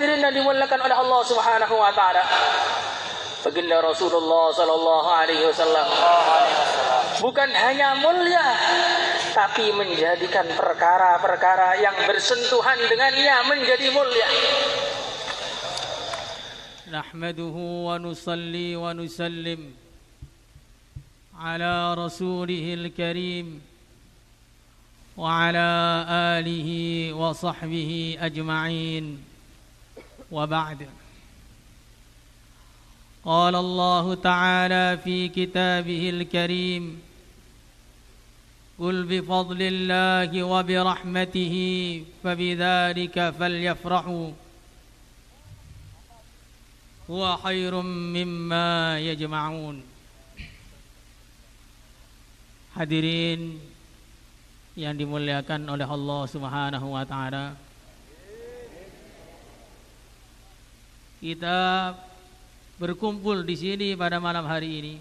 Hadirin yang dimuliakan oleh Allah Subhanahu wa taala. Baginda Rasulullah sallallahu alaihi wasallam bukan hanya mulia, tapi menjadikan perkara-perkara yang bersentuhan dengannya menjadi mulia. Nahmaduhu wa nusalli wa nusallim ala rasulihil karim wa ala alihi wa sahbihi ajma'in wa ba'd. Qala Allah Ta'ala fi kitabihil karim Qul bifadlillahi wa birahmatihi fabidzalika falyafrahu huwa khairum mimma yajma'un. Hadirin yang dimuliakan oleh Allah Subhanahu wa taala, kita berkumpul di sini pada malam hari ini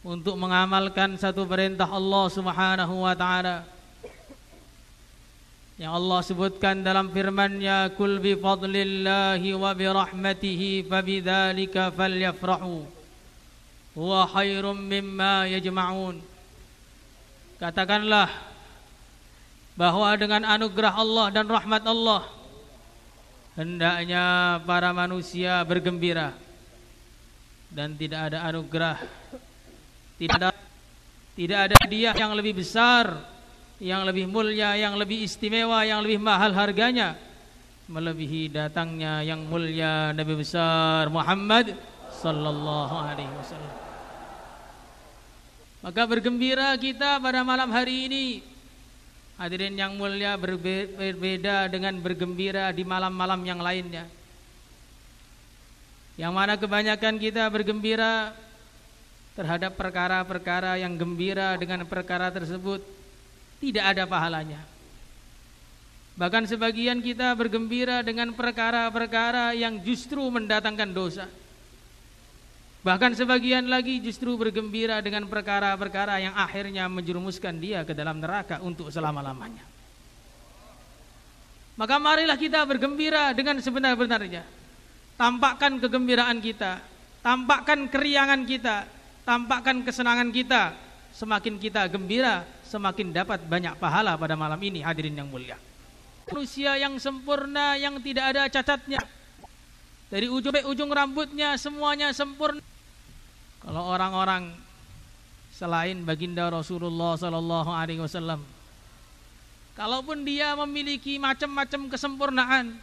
untuk mengamalkan satu perintah Allah Subhanahu wa taala yang Allah sebutkan dalam firman-Nya, "Qul bi fadlillahi wa bi rahmatihi fabidzalika falyafrahu huwa khairum mimma yajma'un." Katakanlah bahwa dengan anugerah Allah dan rahmat Allah hendaknya para manusia bergembira, dan tidak ada anugerah, tidak ada hadiah yang lebih besar, yang lebih mulia, yang lebih istimewa, yang lebih mahal harganya melebihi datangnya yang mulia Nabi besar Muhammad sallallahu alaihi wasallam. Maka bergembira kita pada malam hari ini, hadirin yang mulia, berbeda dengan bergembira di malam-malam yang lainnya, yang mana kebanyakan kita bergembira terhadap perkara-perkara yang gembira dengan perkara tersebut tidak ada pahalanya. Bahkan sebagian kita bergembira dengan perkara-perkara yang justru mendatangkan dosa. Bahkan sebagian lagi justru bergembira dengan perkara-perkara yang akhirnya menjerumuskan dia ke dalam neraka untuk selama-lamanya. Maka marilah kita bergembira dengan sebenar-benarnya. Tampakkan kegembiraan kita, tampakkan keriangan kita, tampakkan kesenangan kita. Semakin kita gembira, semakin dapat banyak pahala pada malam ini, hadirin yang mulia. Manusia yang sempurna, yang tidak ada cacatnya, dari ujung sampai ujung rambutnya semuanya sempurna. Kalau orang-orang selain baginda Rasulullah sallallahu alaihi wasallam, kalaupun dia memiliki macam-macam kesempurnaan,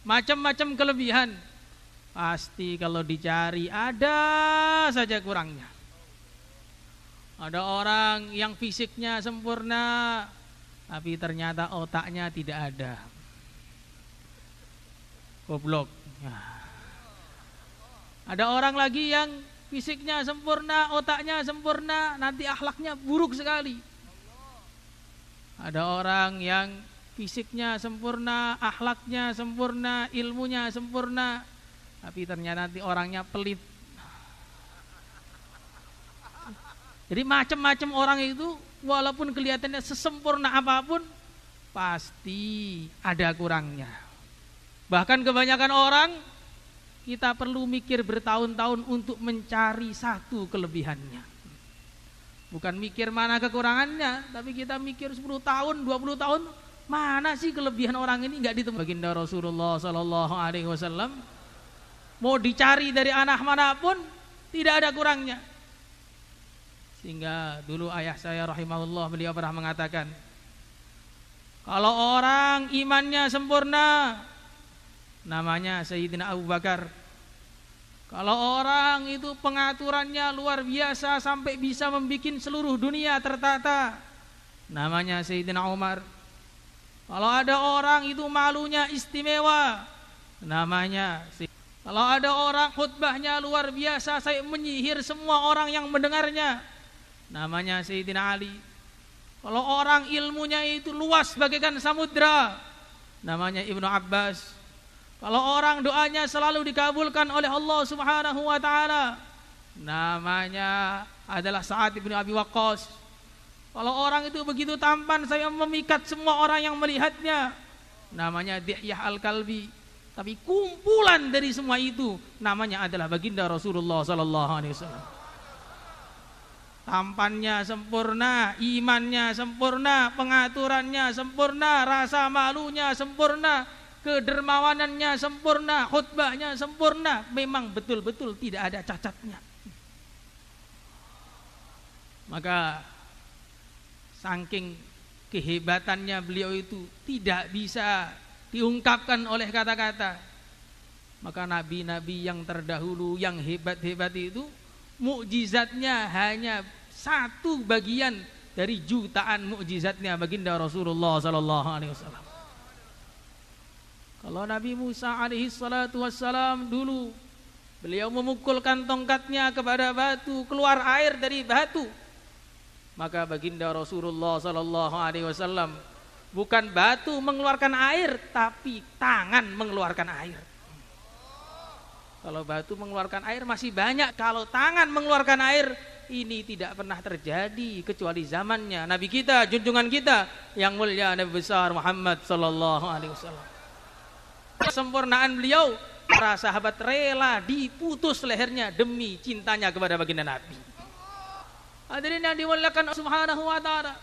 macam-macam kelebihan, pasti kalau dicari ada saja kurangnya. Ada orang yang fisiknya sempurna, tapi ternyata otaknya tidak ada. Goblok. Ada orang lagi yang fisiknya sempurna, otaknya sempurna, nanti akhlaknya buruk sekali. Ada orang yang fisiknya sempurna, akhlaknya sempurna, ilmunya sempurna, tapi ternyata nanti orangnya pelit. Jadi macam-macam orang itu, walaupun kelihatannya sesempurna apapun, pasti ada kurangnya. Bahkan kebanyakan orang, kita perlu mikir bertahun-tahun untuk mencari satu kelebihannya. Bukan mikir mana kekurangannya, tapi kita mikir 10 tahun, 20 tahun, mana sih kelebihan orang ini, enggak ditemu. Baginda Rasulullah sallallahu alaihi wasallam mau dicari dari anak manapun tidak ada kurangnya. Sehingga dulu ayah saya rahimahullah, beliau pernah mengatakan, kalau orang imannya sempurna, namanya Sayyidina Abu Bakar. Kalau orang itu pengaturannya luar biasa sampai bisa membuat seluruh dunia tertata, namanya Sayyidina Umar. Kalau ada orang itu malunya istimewa, namanya. Kalau ada orang khutbahnya luar biasa, saya menyihir semua orang yang mendengarnya, namanya Sayyidina Ali. Kalau orang ilmunya itu luas bagaikan samudra, namanya Ibnu Abbas. Kalau orang doanya selalu dikabulkan oleh Allah Subhanahu wa taala, namanya adalah Sa'ad bin Abi Waqqas. Kalau orang itu begitu tampan, saya memikat semua orang yang melihatnya, namanya Dihyah Al-Kalbi. Tapi kumpulan dari semua itu namanya adalah baginda Rasulullah sallallahu alaihi wasallam. Tampannya sempurna, imannya sempurna, pengaturannya sempurna, rasa malunya sempurna, kedermawanannya sempurna, khutbahnya sempurna. Memang betul-betul tidak ada cacatnya. Maka saking kehebatannya beliau itu tidak bisa diungkapkan oleh kata-kata. Maka nabi-nabi yang terdahulu yang hebat-hebat itu mukjizatnya hanya satu bagian dari jutaan mukjizatnya baginda Rasulullah sallallahu alaihi wasallam. Kalau Nabi Musa alaihi salatu wassalam dulu beliau memukulkan tongkatnya kepada batu, keluar air dari batu. Maka baginda Rasulullah sallallahu alaihi wasallam bukan batu mengeluarkan air, tapi tangan mengeluarkan air. Kalau batu mengeluarkan air masih banyak, kalau tangan mengeluarkan air ini tidak pernah terjadi kecuali zamannya Nabi kita, junjungan kita yang mulia Nabi besar Muhammad sallallahu alaihi wasallam. Kesempurnaan beliau, para sahabat rela diputus lehernya demi cintanya kepada baginda Nabi. Hadirin yang dimuliakan Subhanahu wa taala.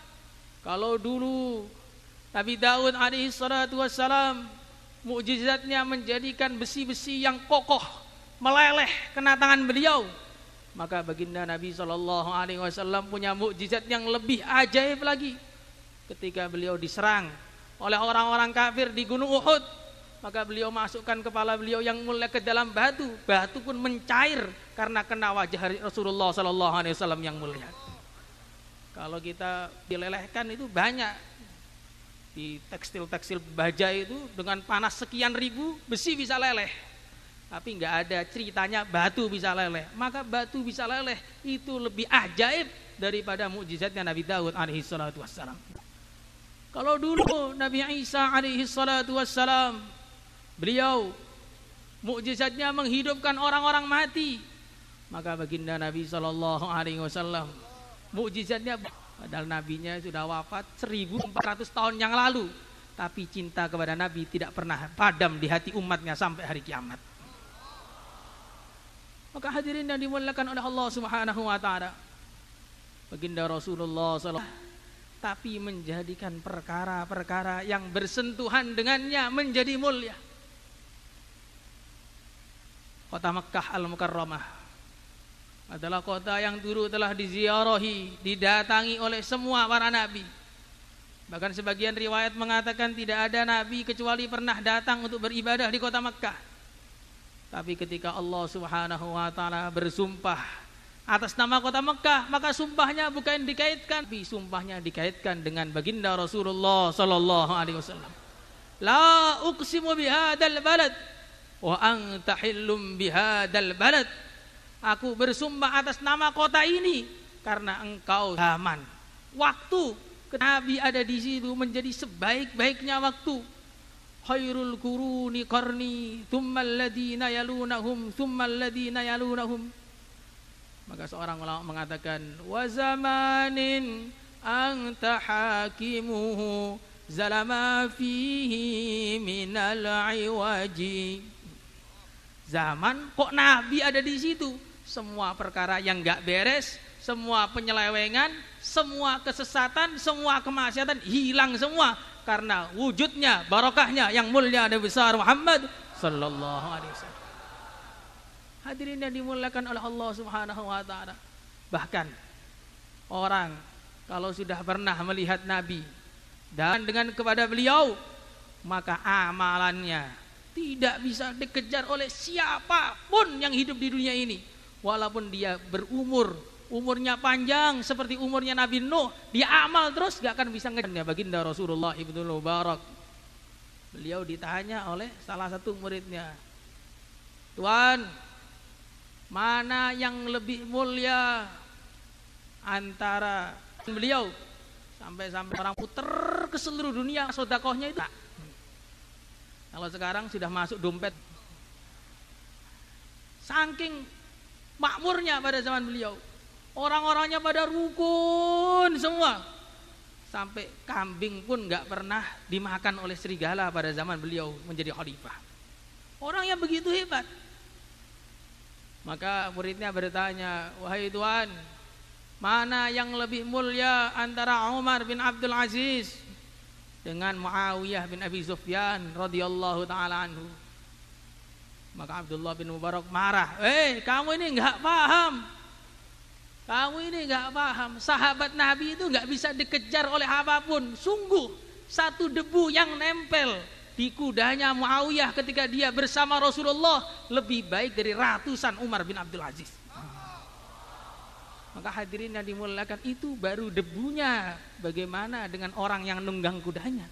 Kalau dulu Nabi Daud alaihi salatu wassalam mukjizatnya menjadikan besi-besi yang kokoh meleleh kena tangan beliau, maka baginda Nabi sallallahu alaihi wasallam punya mukjizat yang lebih ajaib lagi. Ketika beliau diserang oleh orang-orang kafir di Gunung Uhud, maka beliau masukkan kepala beliau yang mulia ke dalam batu, batu pun mencair karena kena wajah Rasulullah sallallahu alaihi wasallam yang mulia. Kalau kita dilelehkan itu banyak di tekstil-tekstil baja itu dengan panas sekian ribu besi bisa leleh, tapi nggak ada ceritanya batu bisa leleh. Maka batu bisa leleh itu lebih ajaib daripada mukjizatnya Nabi Daud alaihi salatu wassalam. Kalau dulu Nabi Isa alaihi salatu wassalam beliau mukjizatnya menghidupkan orang-orang mati, maka baginda Nabi sallallahu alaihi wasallam mukjizatnya, padahal nabinya sudah wafat 1400 tahun yang lalu, tapi cinta kepada Nabi tidak pernah padam di hati umatnya sampai hari kiamat. Maka hadirin yang dimuliakan oleh Allah Subhanahu wa taala, baginda Rasulullah sallallahu, tapi menjadikan perkara-perkara yang bersentuhan dengannya menjadi mulia. Kota Mekkah Al-Mukarramah adalah kota yang dulu telah diziarahi, didatangi oleh semua para nabi. Bahkan sebagian riwayat mengatakan tidak ada nabi kecuali pernah datang untuk beribadah di kota Mekkah. Tapi ketika Allah Subhanahu wa taala bersumpah atas nama kota Mekkah, maka sumpahnya bukan dikaitkan, tapi sumpahnya dikaitkan dengan baginda Rasulullah sallallahu alaihi wasallam. La uqsimu bihadzal balad wa anta hillum bihadzal balad. Aku bersumpah atas nama kota ini karena engkau zaman, waktu Nabi ada di situ menjadi sebaik-baiknya waktu. Khairul quruni qarni, tsummal ladzina yalunahum, tsummal ladzina yalunahum. Maka seorang ulama mengatakan, wa zamanin anta hakimuhu zalama fihi minal iwaji. Zaman kok Nabi ada di situ, semua perkara yang enggak beres, semua penyelewengan, semua kesesatan, semua kemaksiatan hilang semua karena wujudnya, barokahnya yang mulia dan besar Muhammad sallallahu alaihi wasallam. Hadirin yang dimuliakan oleh Allah Subhanahu wa taala. Bahkan orang kalau sudah pernah melihat Nabi dan dengan kepada beliau, maka amalannya tidak bisa dikejar oleh siapapun yang hidup di dunia ini. Walaupun dia umurnya panjang seperti umurnya Nabi Nuh, dia amal terus gak akan bisa ngejarnya. Baginda Rasulullah Ibnu Mubarak, beliau ditanya oleh salah satu muridnya, Tuan, mana yang lebih mulia antara beliau? Sampai-sampai orang puter ke seluruh dunia sedekahnya itu. Kalau sekarang sudah masuk dompet. Saking makmurnya pada zaman beliau, orang-orangnya pada rukun semua. Sampai kambing pun nggak pernah dimakan oleh serigala pada zaman beliau menjadi khalifah. Orang yang begitu hebat. Maka muridnya bertanya, wahai Tuan, mana yang lebih mulia antara Umar bin Abdul Aziz dengan Muawiyah bin Abi Sufyan radhiyallahu taala anhu? Maka Abdullah bin Mubarak marah, kamu ini nggak paham. Kamu ini nggak paham. Sahabat Nabi itu nggak bisa dikejar oleh apapun. Sungguh satu debu yang nempel di kudanya Muawiyah ketika dia bersama Rasulullah lebih baik dari ratusan Umar bin Abdul Aziz. Maka hadirin yang dimuliakan, itu baru debunya. Bagaimana dengan orang yang nunggang kudanya?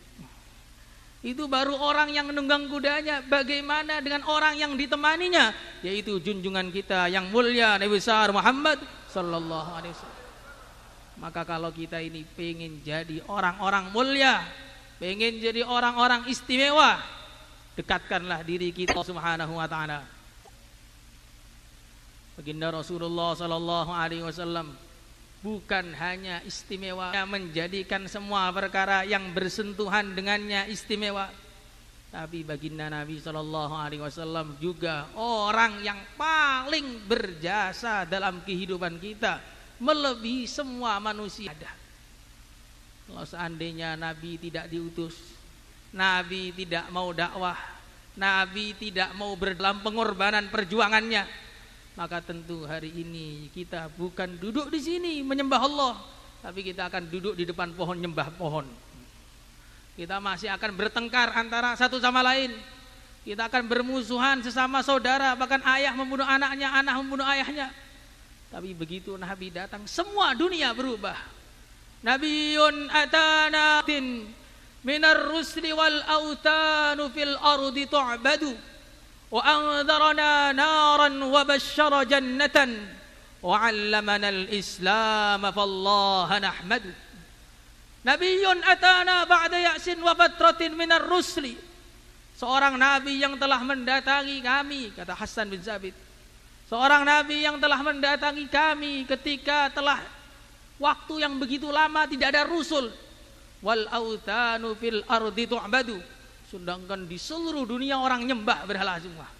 Itu baru orang yang nunggang kudanya. Bagaimana dengan orang yang ditemaninya? Yaitu junjungan kita yang mulia Nabi besar Muhammad sallallahu alaihi wasallam. Maka kalau kita ini pengen jadi orang-orang mulia, pengen jadi orang-orang istimewa, dekatkanlah diri kita subhanahu wa ta'ala. Baginda Rasulullah sallallahu alaihi wasallam bukan hanya istimewa, menjadikan semua perkara yang bersentuhan dengannya istimewa, tapi baginda Nabi sallallahu alaihi wasallam juga orang yang paling berjasa dalam kehidupan kita, melebihi semua manusia ada. Kalau seandainya Nabi tidak diutus, Nabi tidak mau dakwah, Nabi tidak mau berdalam pengorbanan perjuangannya, maka tentu hari ini kita bukan duduk di sini menyembah Allah, tapi kita akan duduk di depan pohon nyembah pohon. Kita masih akan bertengkar antara satu sama lain. Kita akan bermusuhan sesama saudara, bahkan ayah membunuh anaknya, anak membunuh ayahnya. Tapi begitu Nabi datang, semua dunia berubah. Nabiyyun atana minar rusli wal autanu fil ardi tu'badu wa anzarana naran wa basyara jannatan wa 'allamana al-islam fallaha nahmadu. Nabiyyun atana ba'da ya'sin wa fatratin minar rusli. Seorang nabi yang telah mendatangi kami, kata Hasan bin Zabit. Seorang nabi yang telah mendatangi kami ketika telah waktu yang begitu lama tidak ada rasul. Wal autanu fil ardi tu'badu. Sedangkan di seluruh dunia orang nyembah berhala semua.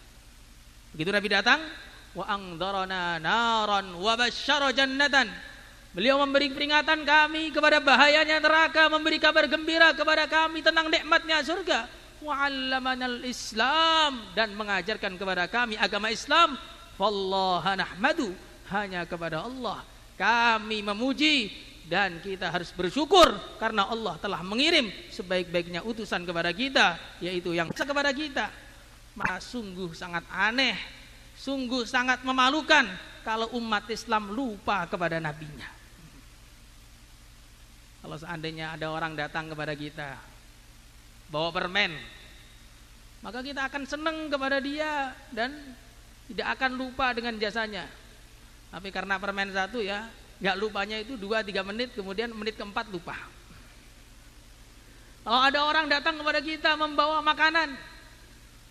Begitu Nabi datang, wa angdarana naran wa basyara jannatan. Beliau memberi peringatan kami kepada bahayanya neraka, memberi kabar gembira kepada kami tentang nikmatnya surga. Wa 'allamanal Islam, dan mengajarkan kepada kami agama Islam. Wallaha nahmadu, hanya kepada Allah kami memuji, dan kita harus bersyukur karena Allah telah mengirim sebaik-baiknya utusan kepada kita, yaitu yang kepada kita. Maka sungguh sangat aneh, sungguh sangat memalukan kalau umat Islam lupa kepada nabinya. Kalau seandainya ada orang datang kepada kita bawa permen, maka kita akan senang kepada dia dan tidak akan lupa dengan jasanya. Tapi karena permen satu ya, nggak lupanya itu 2-3 menit, kemudian menit keempat lupa. Kalau ada orang datang kepada kita membawa makanan,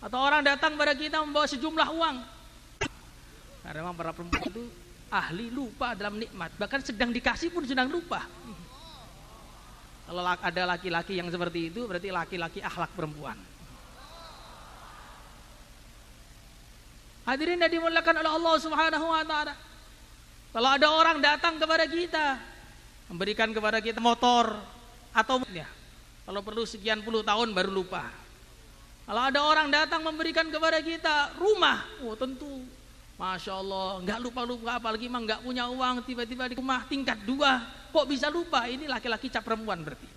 atau orang datang kepada kita membawa sejumlah uang, karena memang para perempuan itu ahli lupa dalam nikmat, bahkan sedang dikasih pun sedang lupa. Kalau ada laki-laki yang seperti itu, berarti laki-laki akhlak perempuan. Hadirin yang dimuliakan oleh Allah Subhanahu wa ta'ala, kalau ada orang datang kepada kita, memberikan kepada kita motor atau ya, kalau perlu sekian puluh tahun baru lupa. Kalau ada orang datang memberikan kepada kita rumah, oh tentu Masya Allah, nggak lupa-lupa, apalagi emang nggak punya uang, tiba-tiba di rumah tingkat 2, kok bisa lupa? Ini laki-laki cap perempuan berarti.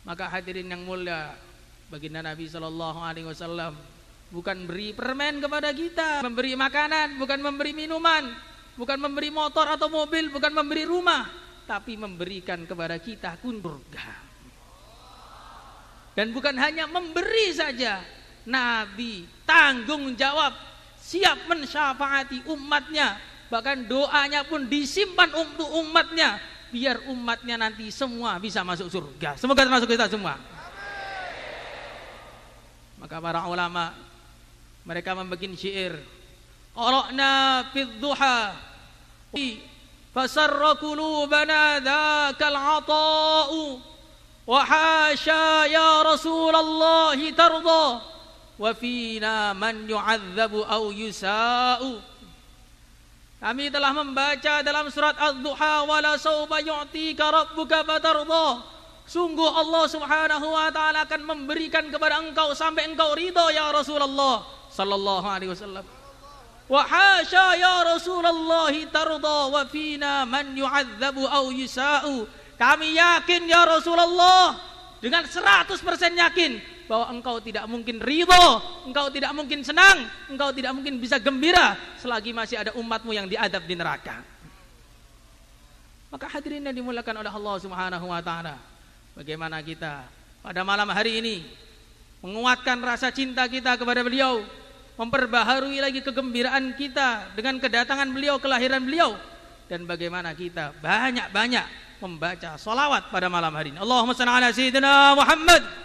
Maka hadirin yang mulia, baginda Nabi SAW bukan beri permen kepada kita, memberi makanan, bukan memberi minuman, bukan memberi motor atau mobil, bukan memberi rumah, tapi memberikan kepada kita surga. Dan bukan hanya memberi saja, Nabi tanggung jawab, siap mensyafaati umatnya, bahkan doanya pun disimpan untuk umatnya, biar umatnya nanti semua bisa masuk surga. Semoga termasuk kita semua. Maka para ulama mereka membuat syair, qara'na fid duha fasarra qulubana dzakal 'ata'u wa hasya ya Rasulullah tarda wa fina man yu'adzabu aw yusa'u. Kami telah membaca dalam surat Az-Duha, wala sawfa yu'tika rabbuka fatarda. Sungguh Allah Subhanahu wa taala akan memberikan kepada engkau sampai engkau ridha ya Rasulullah sallallahu alaihi wasallam. Wa hasya ya Rasulullah tarda wa fina man yu'adzabu aw yusa'u. Kami yakin ya Rasulullah, dengan 100% yakin bahwa engkau tidak mungkin ridho, engkau tidak mungkin senang, engkau tidak mungkin bisa gembira selagi masih ada umatmu yang diadab di neraka. Maka hadirin yang dimuliakan oleh Allah Subhanahu wa taala, bagaimana kita pada malam hari ini menguatkan rasa cinta kita kepada beliau, memperbaharui lagi kegembiraan kita dengan kedatangan beliau, kelahiran beliau, dan bagaimana kita banyak-banyak membaca salawat pada malam hari ini. Allahumma shalli ala sayyidina Muhammad